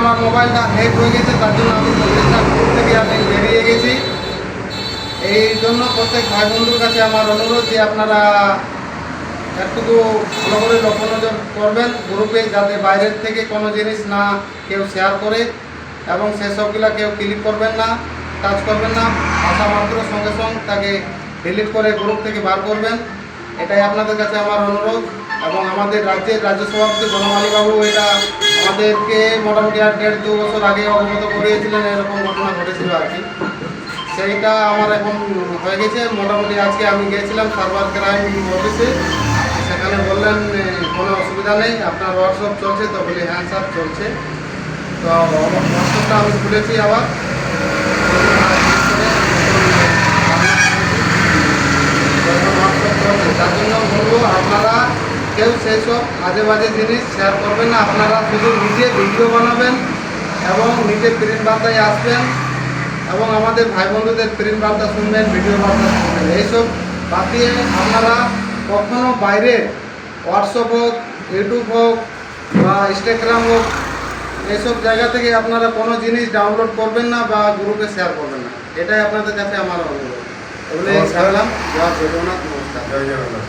আমার মোবাইলটা হ্যাক হয়ে গেছে, তার জন্য আমি গ্রুপ থেকে আমি বেরিয়ে গেছি। এই জন্য প্রত্যেক ভাই বন্ধুর কাছে আমার অনুরোধ যে আপনারা একটুকু ভালো করে লক্ষ্য নজর করবেন গ্রুপে, যাতে বাইরের থেকে কোনো জিনিস না কেউ শেয়ার করে এবং সেসবগুলো কেউ ক্লিক করবেন না, টাচ করবেন না। আসা মাত্র সঙ্গে সঙ্গে তাকে ডিলিট করে গ্রুপ থেকে বার করবেন। এটাই আপনাদের কাছে আমার অনুরোধ। এবং আমাদের রাজ্যের রাজ্য সভাপতি বনমালীবাবু এটা আমাদেরকে মোটামুটি 1.5-2 বছর আগে অবগত করিয়েছিলেন, এরকম ঘটনা ঘটেছিল আর কি। সেইটা আমার এখন হয়ে গেছে মোটামুটি। আজকে আমি গিয়েছিলাম সার্ভার ক্রাইম অফিসে, সেখানে বললেন কোনো অসুবিধা নেই, আপনার হোয়াটসঅ্যাপ চলছে? তো বলি হ্যাঁ স্যার চলছে। তো হোয়াটসঅ্যাপটা আমি খুলেছি আবার, হোয়াটসঅ্যাপ চলছে। তার জন্য বলবো আপনারা কেউ সেই সব আজে বাজে জিনিস শেয়ার করবেন না। আপনারা শুধু নিজে ভিডিও বানাবেন এবং নিজে প্রিন্ট বার্তায় আসবেন এবং আমাদের ভাই বন্ধুদের প্রিন্ট বার্তা শুনবেন, ভিডিও বার্তা শুনবেন। এইসব বাদ দিয়ে আপনারা কখনো বাইরে হোয়াটসঅ্যাপ হোক, ইউটিউব হোক বা ইনস্টাগ্রাম হোক, এইসব জায়গা থেকে আপনারা কোনো জিনিস ডাউনলোড করবেন না বা গ্রুপে শেয়ার করবেন না। এটাই আপনাদের কাছে আমার অনুরোধ। বলে ছাড়লাম। জয় জগন্নাথ, নমস্কার। জয় জগন্নাথ।